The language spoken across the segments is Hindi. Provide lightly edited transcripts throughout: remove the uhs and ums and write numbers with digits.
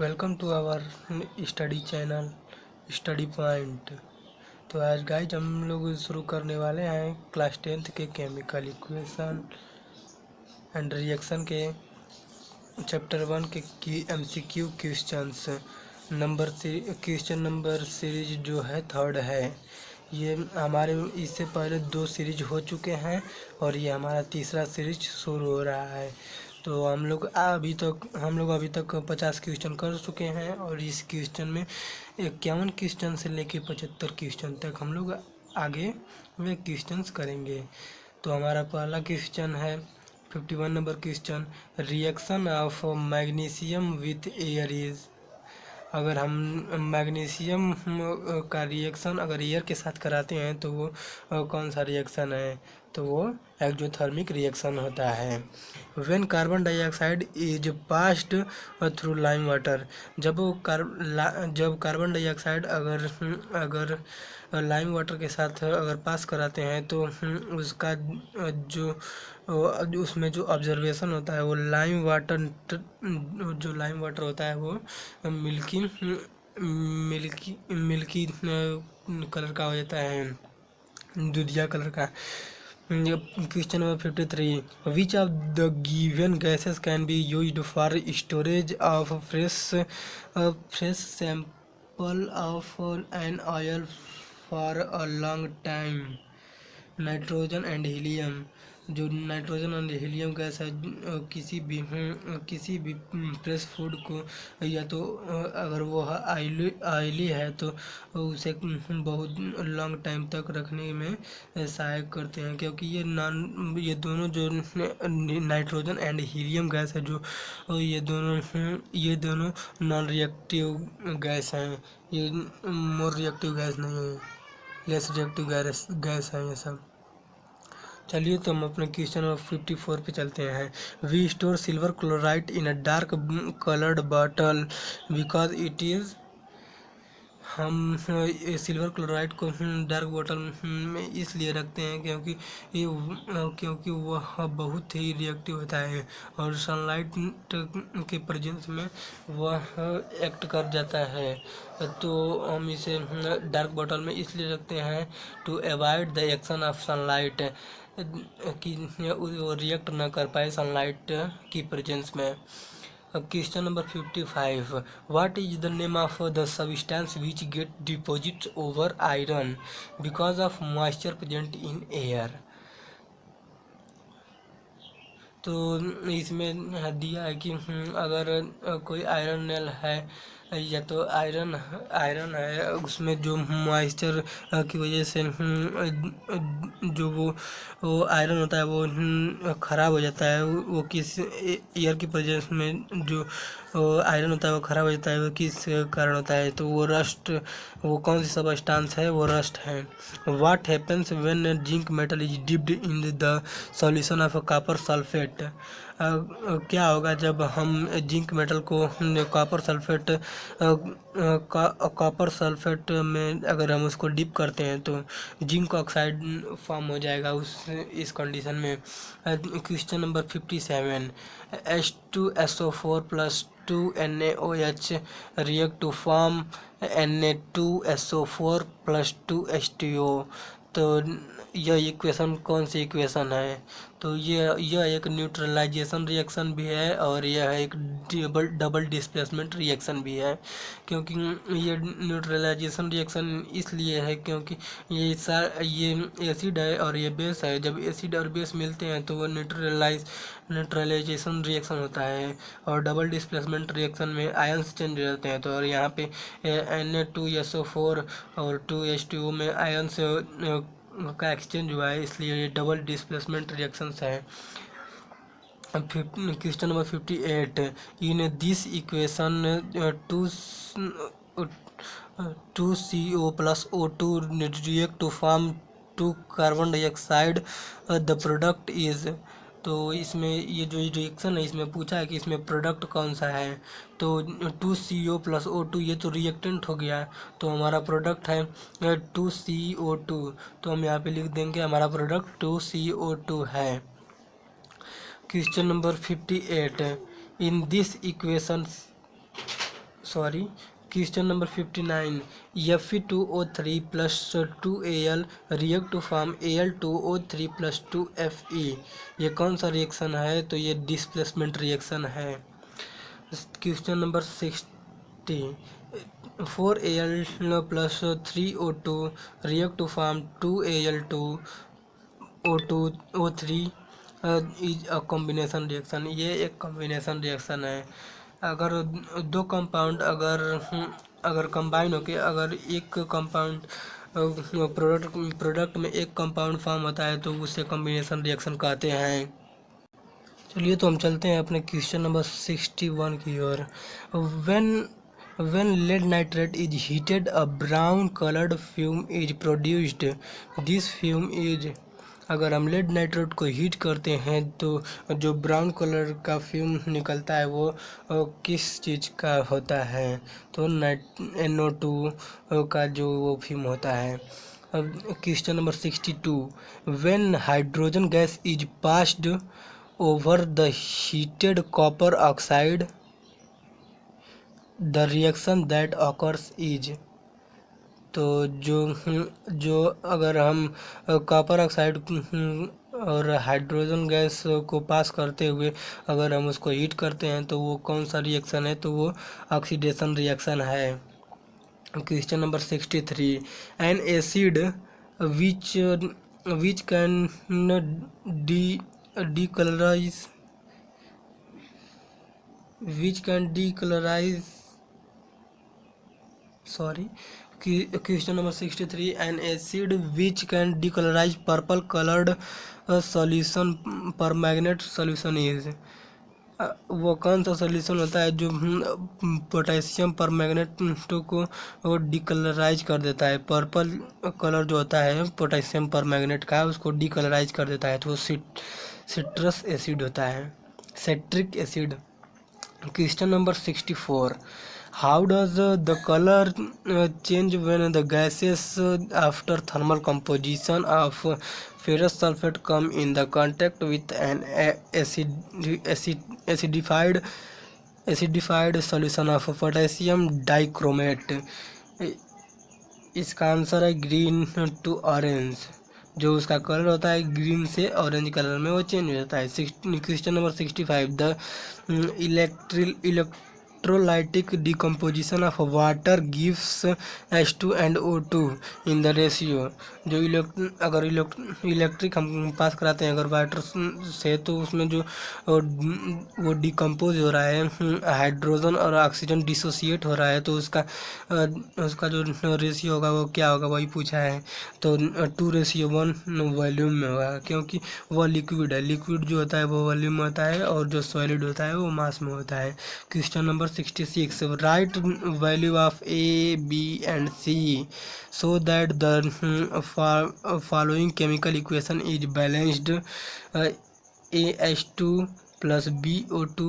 Welcome to our study channel study point. तो आज गाइज हम लोग शुरू करने वाले हैं क्लास 10th के केमिकल इक्वेशन एंड रिएक्शन के चैप्टर 1 के MCQ questions question number series जो है थर्ड है। ये हमारे इससे पहले 2 सीरीज हो चुके हैं और ये हमारा तीसरा सीरीज शुरू हो रहा है। तो हम लोग अभी तक 50 क्वेश्चन कर चुके हैं और इस क्वेश्चन में 51 क्वेश्चन से लेके 75 क्वेश्चन तक हम लोग आगे वे क्वेश्चंस करेंगे। तो हमारा पहला क्वेश्चन है 51 number question, reaction of magnesium with air is. अगर हम मैग्नीशियम का रिएक्शन अगर एयर के साथ कराते हैं तो वो कौन सा रिएक्शन है? तो वो एक्जोथर्मिक रिएक्शन होता है। When carbon dioxide is passed through lime water, जब कार्बन डाइऑक्साइड अगर लाइम वाटर के साथ अगर पास कराते हैं तो उसका उसमें जो ऑब्जर्वेशन होता है वो लाइम वाटर होता है वो मिल्की मिल्की कलर का हो जाता है, दूधिया कलर का। Question number 53, which of the given gases can be used for storage of fresh sample of an oil for a long time? Nitrogen and helium. जो नाइट्रोजन और हीलियम गैस है किसी भी फ्रेश फूड को या तो अगर वो ऑयली है तो उसे बहुत लॉन्ग टाइम तक रखने में सहायक करते हैं, क्योंकि ये दोनों जो नाइट्रोजन एंड हीलियम गैस है जो ये दोनों नॉन रिएक्टिव गैस हैं। ये मोर रिएक्टिव गैस नहीं है, लेस रिएक्टिव गैस है ये सब। चलिए तो हम अपने क्वेश्चन नंबर 54 पे चलते हैं। We store silver chloride in a dark coloured bottle because it is. हम सिल्वर क्लोराइड को डार्क बॉटल में इसलिए रखते हैं क्योंकि वह बहुत ही रिएक्टिव होता है और सनलाइट के प्रेजेंस में वह एक्ट कर जाता है। तो हम इसे डार्क बॉटल में इसलिए रखते हैं to avoid the action of sunlight, कि वो रिएक्ट ना कर पाए सनलाइट की प्रेजेंस में। Question number 55, what is the name of the substance which get deposit over iron because of moisture present in air? तो इसमें दिया है कि अगर कोई आयरन नेल है या तो आयरन है उसमें जो मॉइस्चर की वजह से जो वो आयरन होता है वो ख़राब हो जाता है। वो किस एयर की प्रेजेंस में जो आयरन होता है वो ख़राब हो जाता है, वो किस कारण होता है? तो वो कौन सी सबस्टांस है? वो रस्ट है। What happens when zinc metal is dipped in the solution of copper sulphate? क्या होगा जब हम जिंक मेटल को कॉपर सल्फेट में अगर हम उसको डिप करते हैं तो जिंक ऑक्साइड फॉर्म हो जाएगा इस कंडीशन में। Question number 57, H2SO4 plus 2NaOH react to form Na2SO4 plus 2H2O। तो यह इक्वेशन कौन सी इक्वेशन है? तो यह एक न्यूट्रलाइजेशन रिएक्शन भी है और यह एक डबल डिस्प्लेसमेंट रिएक्शन भी है। क्योंकि ये न्यूट्रलाइजेशन रिएक्शन इसलिए है क्योंकि ये एसिड है और ये बेस है। जब एसिड और बेस मिलते हैं तो वो न्यूट्रलाइजेशन रिएक्शन होता है। और डबल डिस्प्लेसमेंट रिएक्शन में आयन्स चेंज हो जाते हैं। तो और यहाँ पे Na2SO4 और 2H2O में आयन्स का एक्सचेंज हुआ है, इसलिए ये डबल डिस्प्लेसमेंट रिएक्शंस है। Question number 58, in this equation 2CO plus O2 react to form 2 carbon dioxide, the product is. तो इसमें ये जो रिएक्शन है इसमें पूछा है कि इसमें प्रोडक्ट कौन सा है। तो 2CO प्लस O2 ये तो रिएक्टेंट हो गया, तो हमारा प्रोडक्ट है 2CO2। तो हम यहाँ पे लिख देंगे हमारा प्रोडक्ट 2CO2 है। Question number 58, in this equation sorry, question number 59, Fe2O3 plus 2Al react to form Al2O3 plus 2Fe। ये कौन सा रिएक्शन है? तो ये डिस्प्लेसमेंट रिएक्शन है। Question number 60, 4Al plus 3O2 react to form 2Al2O3 is a combination reaction. ये एक कॉम्बिनेशन रिएक्शन है। अगर दो कंपाउंड अगर कंबाइन होके अगर एक कंपाउंड प्रोडक्ट में एक कंपाउंड फॉर्म होता है तो उसे कॉम्बिनेशन रिएक्शन कहते हैं। चलिए तो हम चलते हैं अपने क्वेश्चन नंबर 61 की ओर। When lead nitrate is heated, a brown colored fume is produced. This fume is, अगर हम लेड नाइट्रेट को हीट करते हैं तो जो ब्राउन कलर का फ्यूम निकलता है वो किस चीज़ का होता है? तो NO2 का जो वो फ्यूम होता है। अब question number 62, when hydrogen gas is passed over the heated copper oxide the reaction that occurs is. तो जो अगर हम कॉपर ऑक्साइड और हाइड्रोजन गैस को पास करते हुए अगर हम उसको हीट करते हैं तो वो कौन सा रिएक्शन है? तो वो ऑक्सीडेशन रिएक्शन है। Question number 63, N acid which can decolourise sorry, question number 63, an acid which can decolorize purple colored solution permanganate solution is। वो कौन सा सॉल्यूशन होता है जो पोटेशियम परमैंगनेट को डिकलराइज कर देता है? पर्पल कलर जो होता है पोटेशियम परमैंगनेट का उसको डिकलराइज कर देता है, तो वो सिट्रस एसिड होता है, citric acid. Question number 64, how does the color change when the gases after thermal composition of ferrous sulfate come in the contact with an acidified solution of potassium dichromate? इसका आंसर है ग्रीन टू ऑरेंज। जो उसका कलर होता है ग्रीन से ऑरेंज कलर में वो चेंज हो जाता है। Question number 65, the electrolytic decomposition of water gives H2 and O2 in the ratio. जो अगर इलेक्ट्रिक हम पास कराते हैं अगर वाटर से तो उसमें जो वो डिकम्पोज हो रहा है, हाइड्रोजन और ऑक्सीजन डिसोसिएट हो रहा है, तो उसका जो रेशियो होगा वो क्या होगा वही पूछा है। तो 2:1 वॉल्यूम में होगा, क्योंकि वह लिक्विड है। लिक्विड जो होता है वो वॉल्यूम में होता है और जो सॉलिड होता है वो मास में होता है। Question number 66, right value of A, B and C so that the following chemical equation is balanced। AH2 plus BO2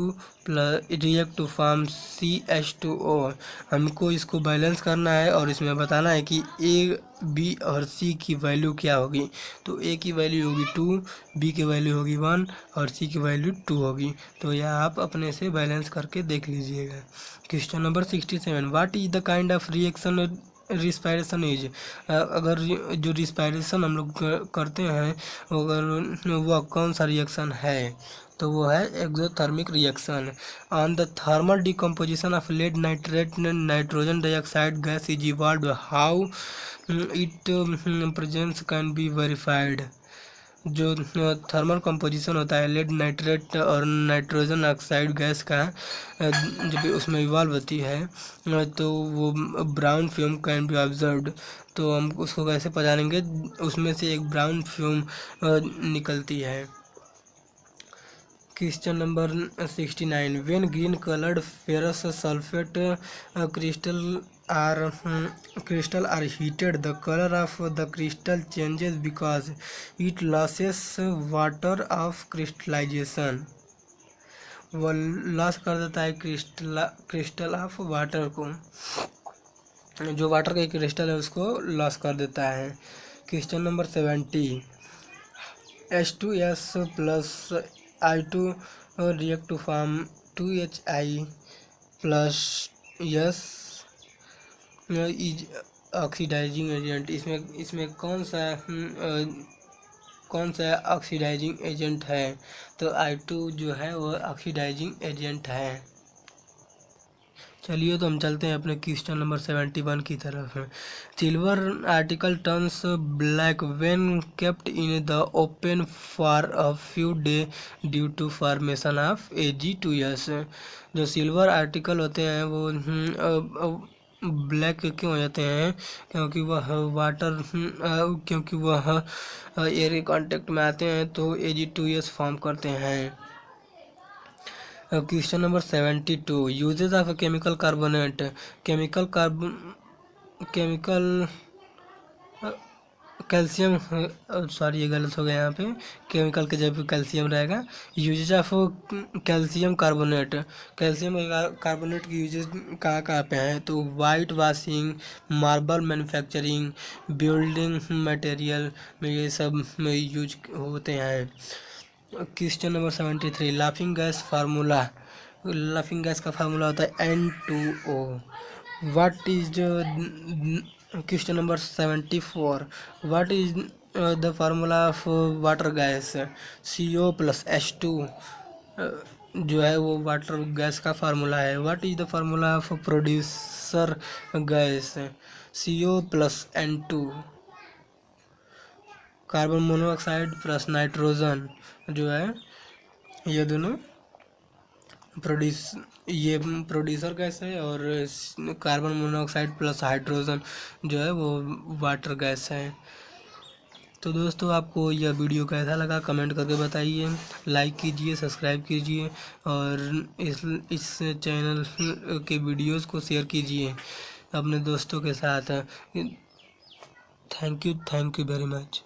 plus react to form CH2O। हमको इसको बैलेंस करना है और इसमें बताना है कि A, B और C की वैल्यू क्या होगी। तो A की वैल्यू होगी 2, B की वैल्यू होगी 1 और C की वैल्यू 2 होगी। तो यह आप अपने से बैलेंस करके देख लीजिएगा। Question number 67, what is the kind of reaction respiration is. अगर जो रिस्पायरेशन हम लोग करते हैं अगर वह कौन सा रिएक्शन है? तो वो है exothermic reaction. On the thermal decomposition of lead nitrate nitrogen dioxide gas is evolved, how it presence can be verified. जो थर्मल कंपोजिशन होता है लेड नाइट्रेट और नाइट्रोजन ऑक्साइड गैस का, जब उसमें इवॉल्व होती है तो वो brown fume can be observed. तो हम उसको कैसे पहचानेंगे? उसमें से एक ब्राउन फ्यूम निकलती है। Question number 69, when green coloured ferrous sulphate crystal are heated, the color of the crystal changes because it loses water of crystallization। वो लॉस कर देता है क्रिस्टल ऑफ वाटर को, जो वाटर का क्रिस्टल है उसको लॉस कर देता है। Question number 70, H2S plus I2 react to form 2HI plus S is oxidising agent. इसमें कौन सा ऑक्सीडाइजिंग एजेंट है? तो I2 जो है वो ऑक्सीडाइजिंग एजेंट है। चलिए तो हम चलते हैं अपने क्वेश्चन नंबर 71 की तरफ। Silver article turns black when kept in the open for a few day due to formation of Ag2S। जो सिल्वर आर्टिकल होते हैं वो ब्लैक क्यों हो जाते हैं? क्योंकि वह एयर के कांटेक्ट में आते हैं तो Ag2S फॉर्म करते हैं। Question number 72 uses of chemical carbonate. Chemical calcium, sorry ये गलत हो गया यहाँ पे, केमिकल के जगह पे कैल्शियम रहेगा। Uses of calcium carbonate. Calcium carbonate की यूजेज कहाँ कहाँ पे हैं? तो white washing, marble manufacturing, building material में ये सब में यूज होते हैं। Question number 73 laughing gas formula. Laughing gas का फार्मूला होता है N2O। What is question number 74 what is the formula of water gas? CO plus H2 जो है वो वाटर गैस का फार्मूला है। What is the formula of producer gas? CO plus N2। Carbon monoxide plus nitrogen जो है ये दोनों प्रोड्यूसर गैस है, और कार्बन मोनोऑक्साइड प्लस हाइड्रोजन जो है वो वाटर गैस है। तो दोस्तों आपको यह वीडियो कैसा लगा कमेंट करके बताइए, लाइक कीजिए, सब्सक्राइब कीजिए और इस चैनल के वीडियोस को शेयर कीजिए अपने दोस्तों के साथ। Thank you very much.